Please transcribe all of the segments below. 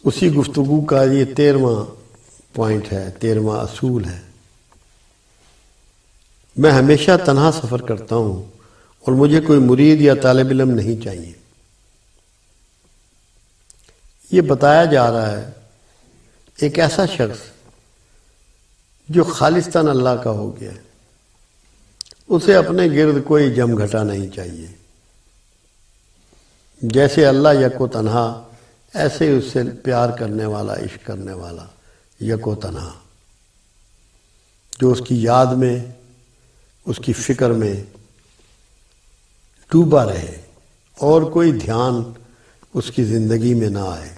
اسی گفتگو کا یہ 13واں پوائنٹ ہے، 13واں اصول ہے۔ میں ہمیشہ تنہا سفر کرتا ہوں اور مجھے کوئی مرید یا طالب علم نہیں چاہیے۔ یہ بتایا جا رہا ہے ایک ایسا شخص جو خالصتاً اللہ کا ہو گیا، اسے اپنے گرد کوئی جم گھٹا نہیں چاہیے۔ جیسے اللہ یک و تنہا، ایسے ہی اس سے پیار کرنے والا، عشق کرنے والا یک و تنہا، جو اس کی یاد میں، اس کی فکر میں ڈوبا رہے اور کوئی دھیان اس کی زندگی میں نہ آئے۔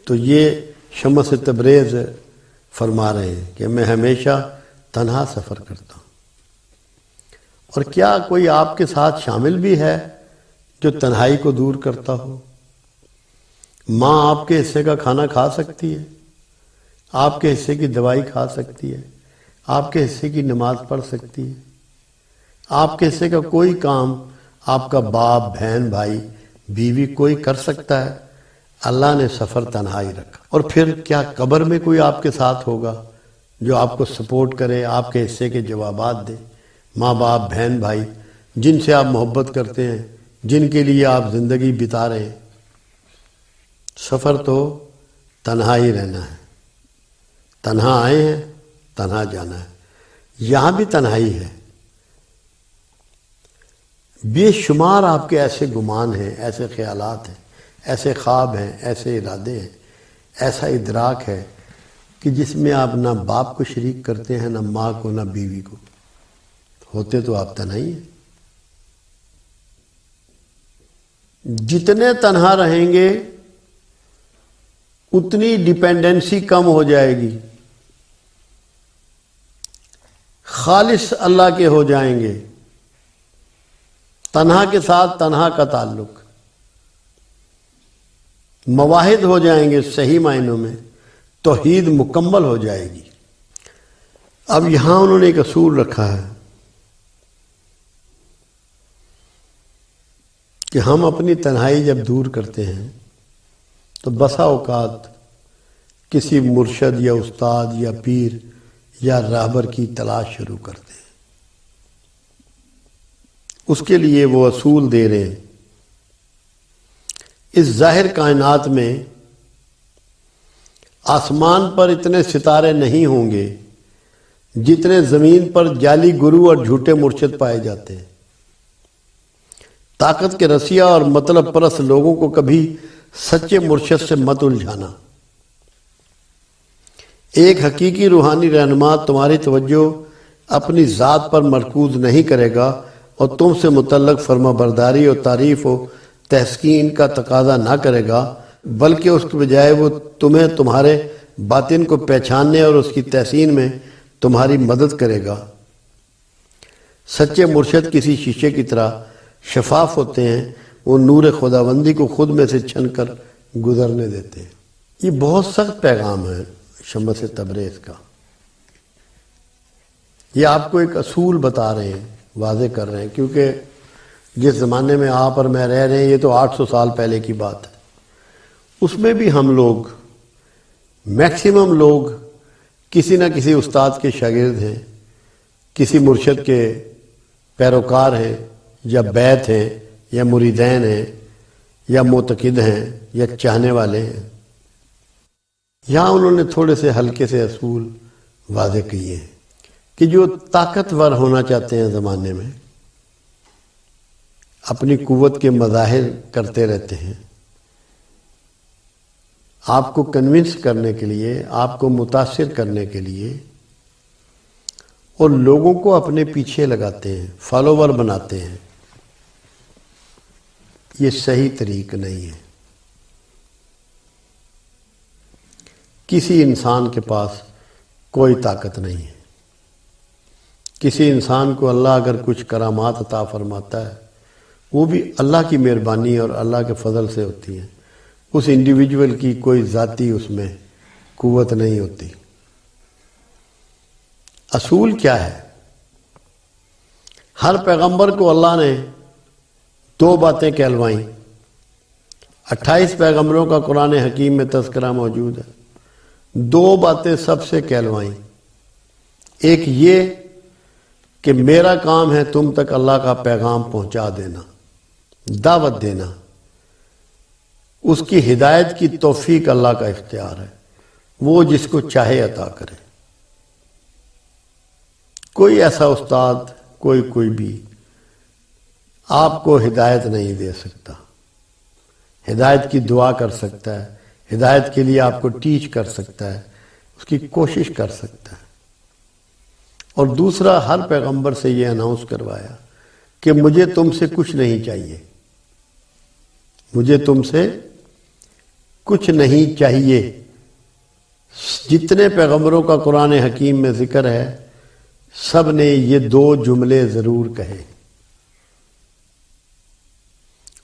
تو یہ شمس تبریز فرما رہے ہیں کہ میں ہمیشہ تنہا سفر کرتا ہوں۔ اور کیا کوئی آپ کے ساتھ شامل بھی ہے جو تنہائی کو دور کرتا ہو؟ ماں آپ کے حصے کا کھانا کھا سکتی ہے، آپ کے حصے کی دوائی کھا سکتی ہے، آپ کے حصے کی نماز پڑھ سکتی ہے، آپ کے حصے کا کوئی کام آپ کا باپ، بہن، بھائی، بیوی کوئی کر سکتا ہے؟ اللہ نے سفر تنہائی رکھا۔ اور پھر کیا قبر میں کوئی آپ کے ساتھ ہوگا جو آپ کو سپورٹ کرے، آپ کے حصے کے جوابات دے؟ ماں باپ، بہن، بھائی، جن سے آپ محبت کرتے ہیں، جن کے لیے آپ زندگی بتا رہے ہیں۔ سفر تو تنہا ہی رہنا ہے، تنہا آئے ہیں، تنہا جانا ہے۔ یہاں بھی تنہائی ہے۔ بے شمار آپ کے ایسے گمان ہیں، ایسے خیالات ہیں، ایسے خواب ہیں، ایسے ارادے ہیں، ایسا ادراک ہے کہ جس میں آپ نہ باپ کو شریک کرتے ہیں، نہ ماں کو، نہ بیوی کو۔ ہوتے تو آپ تنہائی ہیں۔ جتنے تنہا رہیں گے اتنی ڈیپینڈنسی کم ہو جائے گی، خالص اللہ کے ہو جائیں گے۔ تنہا کے ساتھ تنہا کا تعلق، مواحد ہو جائیں گے صحیح معنوں میں، توحید مکمل ہو جائے گی۔ اب یہاں انہوں نے ایک اصول رکھا ہے کہ ہم اپنی تنہائی جب دور کرتے ہیں تو بسا اوقات کسی مرشد یا استاد یا پیر یا راہبر کی تلاش شروع کرتے ہیں۔ اس کے لیے وہ اصول دے رہے ہیں۔ اس ظاہر کائنات میں آسمان پر اتنے ستارے نہیں ہوں گے جتنے زمین پر جعلی گرو اور جھوٹے مرشد پائے جاتے ہیں۔ طاقت کے رسیا اور مطلب پرست لوگوں کو کبھی سچے مرشد سے مت الجھانا۔ ایک حقیقی روحانی رہنما تمہاری توجہ اپنی ذات پر مرکوز نہیں کرے گا اور تم سے متعلق فرما برداری اور تعریف و تحسین کا تقاضا نہ کرے گا، بلکہ اس کے بجائے وہ تمہیں تمہارے باطن کو پہچاننے اور اس کی تحسین میں تمہاری مدد کرے گا۔ سچے مرشد کسی شیشے کی طرح شفاف ہوتے ہیں، وہ نور خداوندی کو خود میں سے چھن کر گزرنے دیتے ہیں۔ یہ بہت سخت پیغام ہے شمس تبریز کا۔ یہ آپ کو ایک اصول بتا رہے ہیں، واضح کر رہے ہیں، کیونکہ جس زمانے میں آپ اور میں رہ رہے ہیں یہ تو 800 سال پہلے کی بات ہے۔ اس میں بھی ہم لوگ، میکسیمم لوگ کسی نہ کسی استاد کے شاگرد ہیں، کسی مرشد کے پیروکار ہیں، یا بیت ہیں، یا مریدین ہیں، یا معتقد ہیں، یا چاہنے والے ہیں۔ یہاں انہوں نے تھوڑے سے ہلکے سے اصول واضح کیے ہیں کہ جو طاقتور ہونا چاہتے ہیں زمانے میں، اپنی قوت کے مظاہر کرتے رہتے ہیں، آپ کو کنونس کرنے کے لیے، آپ کو متاثر کرنے کے لیے، اور لوگوں کو اپنے پیچھے لگاتے ہیں، فالوور بناتے ہیں۔ یہ صحیح طریق نہیں ہے۔ کسی انسان کے پاس کوئی طاقت نہیں ہے۔ کسی انسان کو اللہ اگر کچھ کرامات عطا فرماتا ہے، وہ بھی اللہ کی مہربانی اور اللہ کے فضل سے ہوتی ہیں۔ اس انڈیویجول کی کوئی ذاتی اس میں قوت نہیں ہوتی۔ اصول کیا ہے؟ ہر پیغمبر کو اللہ نے 2 باتیں کہلوائیں۔ 28 پیغمبروں کا قرآن حکیم میں تذکرہ موجود ہے. 2 باتیں سب سے کہلوائیں. ایک یہ کہ میرا کام ہے تم تک اللہ کا پیغام پہنچا دینا، دعوت دینا. اس کی ہدایت کی توفیق اللہ کا اختیار ہے، وہ جس کو چاہے عطا کرے. کوئی ایسا استاد کوئی بھی آپ کو ہدایت نہیں دے سکتا. ہدایت کی دعا کر سکتا ہے، ہدایت کے لیے آپ کو ٹیچ کر سکتا ہے، اس کی کوشش کر سکتا ہے. اور دوسرا، ہر پیغمبر سے یہ اناؤنس کروایا کہ مجھے تم سے کچھ نہیں چاہیے، مجھے تم سے کچھ نہیں چاہیے. جتنے پیغمبروں کا قرآن حکیم میں ذکر ہے سب نے یہ 2 جملے ضرور کہے.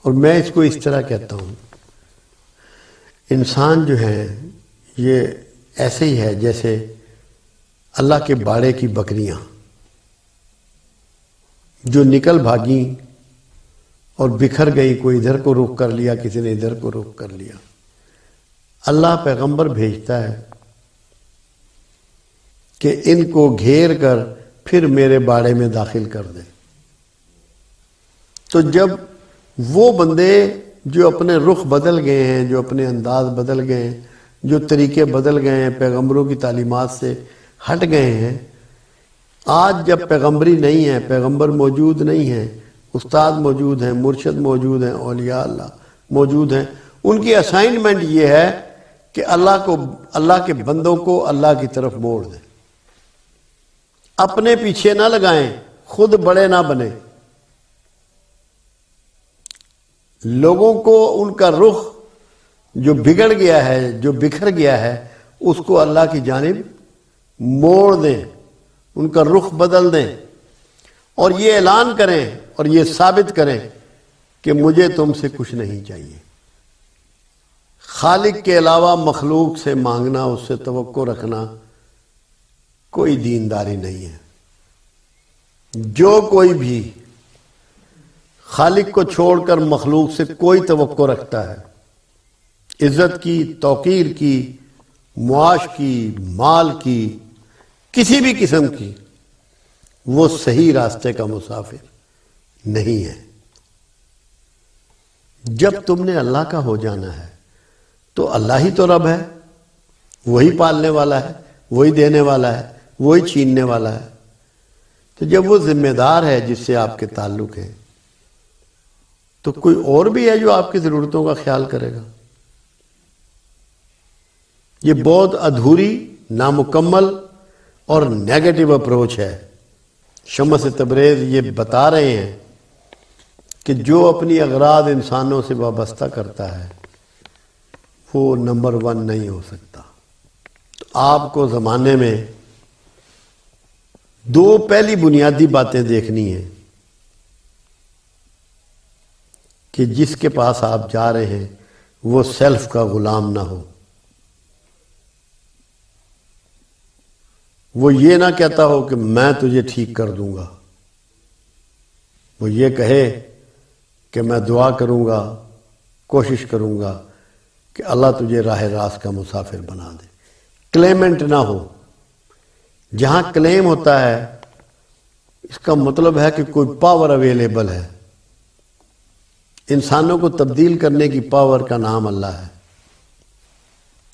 اور میں اس کو اس طرح کہتا ہوں، انسان جو ہے یہ ایسے ہی ہے جیسے اللہ کے باڑے کی بکریاں جو نکل بھاگیں اور بکھر گئی. کوئی ادھر کو رخ کر لیا، کسی نے ادھر کو رخ کر لیا. اللہ پیغمبر بھیجتا ہے کہ ان کو گھیر کر پھر میرے باڑے میں داخل کر دے. تو جب وہ بندے جو اپنے رخ بدل گئے ہیں، جو اپنے انداز بدل گئے ہیں، جو طریقے بدل گئے ہیں، پیغمبروں کی تعلیمات سے ہٹ گئے ہیں، آج جب پیغمبری نہیں ہے، پیغمبر موجود نہیں ہیں، استاد موجود ہیں، مرشد موجود ہیں، اولیاء اللہ موجود ہیں، ان کی اسائنمنٹ یہ ہے کہ اللہ کے بندوں کو اللہ کی طرف موڑ دیں. اپنے پیچھے نہ لگائیں، خود بڑے نہ بنیں. لوگوں کو ان کا رخ جو بگڑ گیا ہے، جو بکھر گیا ہے، اس کو اللہ کی جانب موڑ دیں، ان کا رخ بدل دیں اور یہ اعلان کریں اور یہ ثابت کریں کہ مجھے تم سے کچھ نہیں چاہیے. خالق کے علاوہ مخلوق سے مانگنا، اس سے توقع رکھنا کوئی دینداری نہیں ہے. جو کوئی بھی خالق کو چھوڑ کر مخلوق سے کوئی توقع رکھتا ہے، عزت کی، توقیر کی، معاش کی، مال کی، کسی بھی قسم کی، وہ صحیح راستے کا مسافر نہیں ہے. جب تم نے اللہ کا ہو جانا ہے تو اللہ ہی تو رب ہے، وہی پالنے والا ہے، وہی دینے والا ہے، وہی چھیننے والا ہے. تو جب وہ ذمہ دار ہے جس سے آپ کے تعلق ہیں، تو کوئی اور بھی ہے جو آپ کی ضرورتوں کا خیال کرے گا؟ یہ بہت ادھوری، نامکمل اور نیگیٹو اپروچ ہے. شمس تبریز یہ بتا رہے ہیں کہ جو اپنی اغراض انسانوں سے وابستہ کرتا ہے وہ نمبر 1 نہیں ہو سکتا. تو آپ کو زمانے میں 2 پہلی بنیادی باتیں دیکھنی ہیں کہ جس کے پاس آپ جا رہے ہیں وہ سیلف کا غلام نہ ہو. وہ یہ نہ کہتا ہو کہ میں تجھے ٹھیک کر دوں گا، وہ یہ کہے کہ میں دعا کروں گا، کوشش کروں گا کہ اللہ تجھے راہ راست کا مسافر بنا دے. کلیمنٹ نہ ہو. جہاں کلیم ہوتا ہے اس کا مطلب ہے کہ کوئی پاور اویلیبل ہے. انسانوں کو تبدیل کرنے کی پاور کا نام اللہ ہے.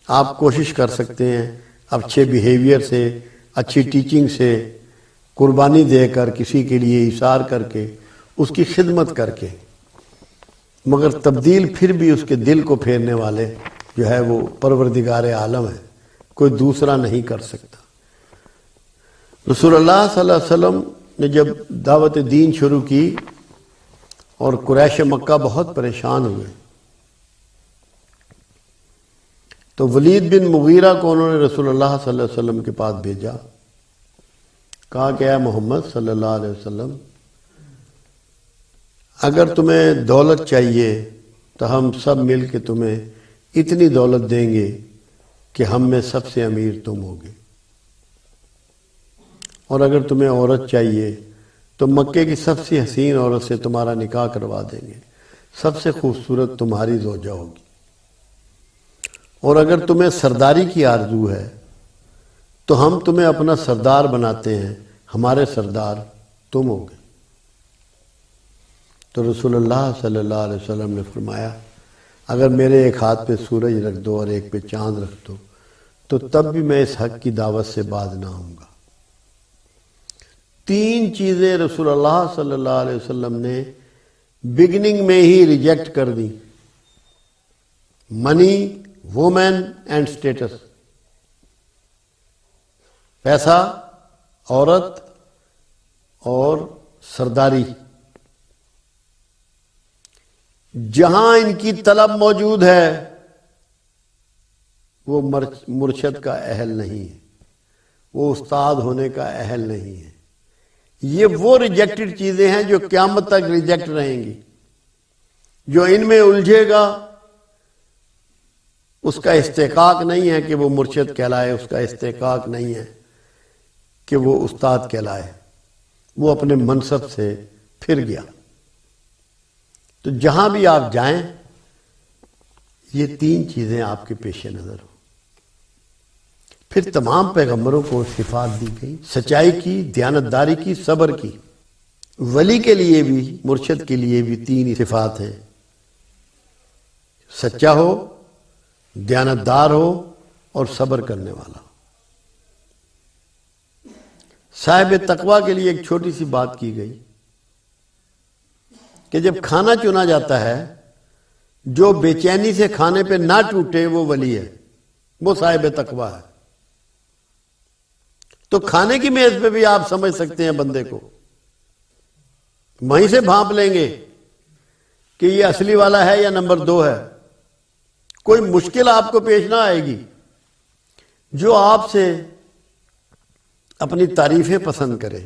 آپ کوشش کر سکتے ہیں اچھے بیہیویئر سے، اچھی ٹیچنگ سے، قربانی دے کر، کسی کے لیے ایثار کر کے، اس کی خدمت کر کے، مگر تبدیل پھر بھی اس کے دل کو پھیرنے والے جو ہے وہ پروردگار عالم ہے، کوئی دوسرا نہیں کر سکتا. رسول اللہ صلی اللہ علیہ وسلم نے جب دعوت دین شروع کی اور قریش مکہ بہت پریشان ہوئے تو ولید بن مغیرہ کو انہوں نے رسول اللہ صلی اللہ علیہ وسلم کے پاس بھیجا. کہا کہ اے محمد صلی اللہ علیہ وسلم، اگر تمہیں دولت چاہیے تو ہم سب مل کے تمہیں اتنی دولت دیں گے کہ ہم میں سب سے امیر تم ہوگے، اور اگر تمہیں عورت چاہیے تو مکے کی سب سے حسین عورت سے تمہارا نکاح کروا دیں گے، سب سے خوبصورت تمہاری زوجہ ہوگی، اور اگر تمہیں سرداری کی آرزو ہے تو ہم تمہیں اپنا سردار بناتے ہیں، ہمارے سردار تم ہوگے۔ تو رسول اللہ صلی اللہ علیہ وسلم نے فرمایا اگر میرے ایک ہاتھ پہ سورج رکھ دو اور ایک پہ چاند رکھ دو تو تب بھی میں اس حق کی دعوت سے باز نہ ہوں گا۔ 3 چیزیں رسول اللہ صلی اللہ علیہ وسلم نے بگننگ میں ہی ریجیکٹ کر دی: منی، وومن اینڈ سٹیٹس، پیسہ، عورت اور سرداری۔ جہاں ان کی طلب موجود ہے وہ مرشد کا اہل نہیں ہے، وہ استاد ہونے کا اہل نہیں ہے۔ یہ وہ ریجیکٹڈ چیزیں ہیں جو قیامت تک ریجیکٹ رہیں گی۔ جو ان میں الجھے گا اس کا استحقاق نہیں ہے کہ وہ مرشد کہلائے، اس کا استحقاق نہیں ہے کہ وہ استاد کہلائے، وہ اپنے منصب سے پھر گیا۔ تو جہاں بھی آپ جائیں یہ 3 چیزیں آپ کے پیش نظر ہوں۔ پھر تمام پیغمبروں کو صفات دی گئی: سچائی کی، دیانتداری کی، صبر کی۔ ولی کے لیے بھی، مرشد کے لیے بھی 3 صفات ہیں: سچا ہو، دیانتدار ہو اور صبر کرنے والا ہو۔ صاحب تقویٰ کے لیے ایک چھوٹی سی بات کی گئی کہ جب کھانا چنا جاتا ہے جو بے چینی سے کھانے پہ نہ ٹوٹے وہ ولی ہے، وہ صاحب تقویٰ ہے۔ تو کھانے کی میز پہ بھی آپ سمجھ سکتے ہیں بندے کو، وہیں سے بھانپ لیں گے کہ یہ اصلی والا ہے یا نمبر 2 ہے۔ کوئی مشکل آپ کو پیش نہ آئے گی۔ جو آپ سے اپنی تعریفیں پسند کرے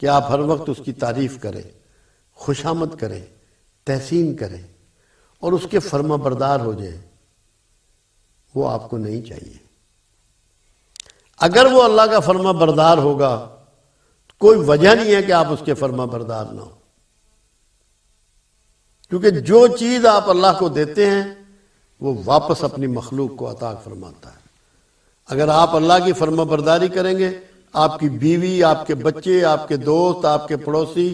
کہ آپ ہر وقت اس کی تعریف کریں، خوشامد کریں، تحسین کریں اور اس کے فرما بردار ہو جائیں، وہ آپ کو نہیں چاہیے۔ اگر وہ اللہ کا فرما بردار ہوگا کوئی وجہ نہیں ہے کہ آپ اس کے فرما بردار نہ ہو، کیونکہ جو چیز آپ اللہ کو دیتے ہیں وہ واپس اپنی مخلوق کو عطا فرماتا ہے۔ اگر آپ اللہ کی فرما برداری کریں گے، آپ کی بیوی، آپ کے بچے، آپ کے دوست، آپ کے پڑوسی،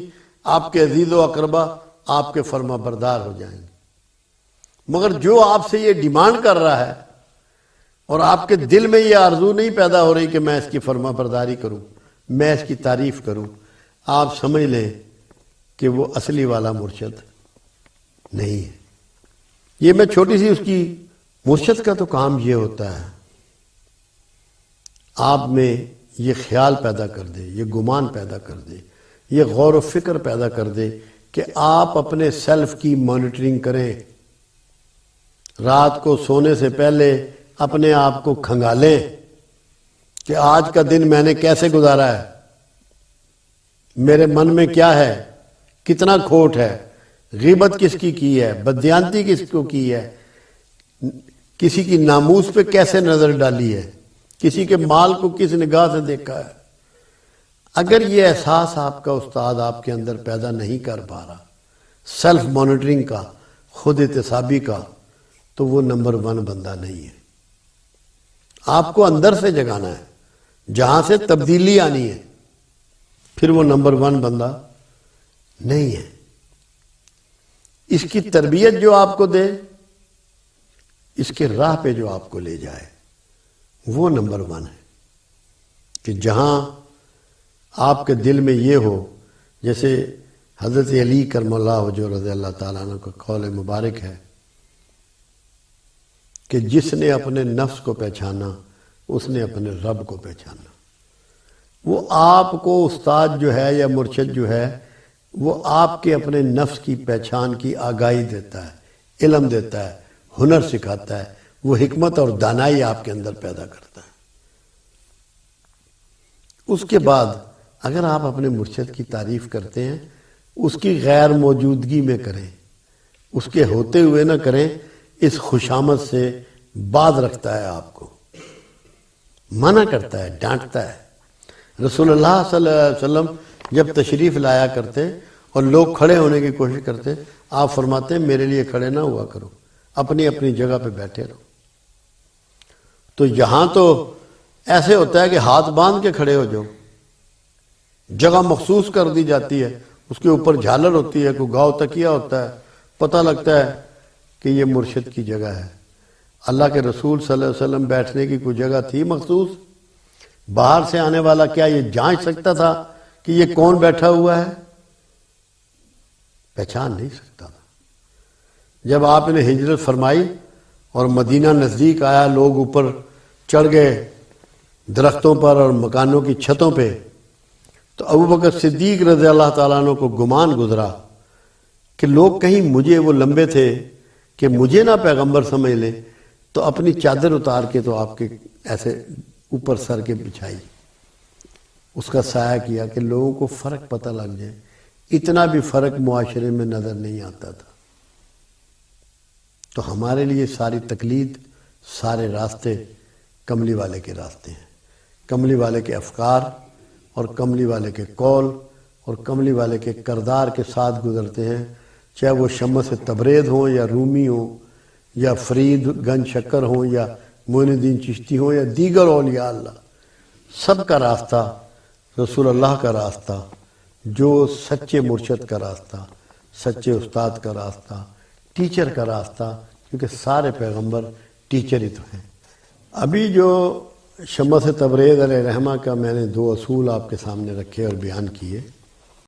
آپ کے عزیز و اقربا آپ کے فرما بردار ہو جائیں گے۔ مگر جو آپ سے یہ ڈیمانڈ کر رہا ہے اور آپ کے دل میں یہ آرزو نہیں پیدا ہو رہی کہ میں اس کی فرما برداری کروں، میں اس کی تعریف کروں، آپ سمجھ لیں کہ وہ اصلی والا مرشد نہیں ہے۔ یہ میں چھوٹی سی اس کی، مرشد کا تو کام یہ ہوتا ہے آپ میں یہ خیال پیدا کر دے، یہ گمان پیدا کر دے، یہ غور و فکر پیدا کر دے کہ آپ اپنے سیلف کی مانیٹرنگ کریں۔ رات کو سونے سے پہلے اپنے آپ کو کھنگالیں کہ آج کا دن میں نے کیسے گزارا ہے، میرے من میں کیا ہے، کتنا کھوٹ ہے، غیبت کس کی ہے، بددیانتی کس کو کی ہے، کسی کی ناموس پہ کیسے نظر ڈالی ہے، کسی کے مال کو کس نگاہ سے دیکھا ہے۔ اگر یہ احساس آپ کا استاد آپ کے اندر پیدا نہیں کر پا رہا، سیلف مانیٹرنگ کا، خود احتسابی کا، تو وہ نمبر 1 بندہ نہیں ہے۔ آپ کو اندر سے جگانا ہے، جہاں سے تبدیلی آنی ہے، پھر وہ نمبر 1 بندہ نہیں ہے۔ اس کی تربیت جو آپ کو دے، اس کے راہ پہ جو آپ کو لے جائے، وہ نمبر 1 ہے۔ کہ جہاں آپ کے دل میں یہ ہو، جیسے حضرت علی کرم اللہ وجہہ رضی اللہ تعالیٰ عنہ کا قول مبارک ہے کہ جس نے اپنے نفس کو پہچانا اس نے اپنے رب کو پہچانا۔ وہ آپ کو استاد جو ہے یا مرشد جو ہے وہ آپ کے اپنے نفس کی پہچان کی آگاہی دیتا ہے، علم دیتا ہے، ہنر سکھاتا ہے، وہ حکمت اور دانائی آپ کے اندر پیدا کرتا ہے۔ اس کے بعد اگر آپ اپنے مرشد کی تعریف کرتے ہیں، اس کی غیر موجودگی میں کریں، اس کے ہوتے ہوئے نہ کریں، اس خوشامد سے باز رکھتا ہے، آپ کو منع کرتا ہے، ڈانٹتا ہے۔ رسول اللہ صلی اللہ علیہ وسلم جب تشریف لایا کرتے اور لوگ کھڑے ہونے کی کوشش کرتے، آپ فرماتے ہیں میرے لیے کھڑے نہ ہوا کرو، اپنی اپنی جگہ پہ بیٹھے رہو۔ تو یہاں تو ایسے ہوتا ہے کہ ہاتھ باندھ کے کھڑے ہو جاؤ، جگہ مخصوص کر دی جاتی ہے، اس کے اوپر جھالر ہوتی ہے، کوئی گاؤ تکیہ ہوتا ہے، پتہ لگتا ہے کہ یہ مرشد کی جگہ ہے۔ اللہ کے رسول صلی اللہ علیہ وسلم بیٹھنے کی کوئی جگہ تھی مخصوص؟ باہر سے آنے والا کیا یہ جانچ سکتا تھا کہ یہ کون بیٹھا ہوا ہے؟ پہچان نہیں سکتا تھا۔ جب آپ نے ہجرت فرمائی اور مدینہ نزدیک آیا، لوگ اوپر چڑھ گئے درختوں پر اور مکانوں کی چھتوں پہ، تو ابوبکر صدیق رضی اللہ تعالیٰ عنہ کو گمان گزرا کہ لوگ کہیں مجھے، وہ لمبے تھے، کہ مجھے نہ پیغمبر سمجھ لیں، تو اپنی چادر اتار کے تو آپ کے ایسے اوپر سر کے بچھائی، اس کا سایہ کیا کہ لوگوں کو فرق پتہ لگ جائے۔ اتنا بھی فرق معاشرے میں نظر نہیں آتا تھا۔ تو ہمارے لیے ساری تقلید، سارے راستے کملی والے کے راستے ہیں، کملی والے کے افکار اور کملی والے کے قول اور کملی والے کے کردار کے ساتھ گزرتے ہیں، چاہے وہ شمس تبریز ہوں یا رومی ہوں یا فرید گنج شکر ہوں یا معین الدین چشتی ہوں یا دیگر اولیاء اللہ، سب کا راستہ رسول اللہ کا راستہ، جو سچے مرشد کا راستہ، سچے استاد کا راستہ، ٹیچر کا راستہ، کیونکہ سارے پیغمبر ٹیچر ہی تو ہیں۔ ابھی جو شمس تبریز علیہ رحمہ کا میں نے 2 اصول آپ کے سامنے رکھے اور بیان کیے،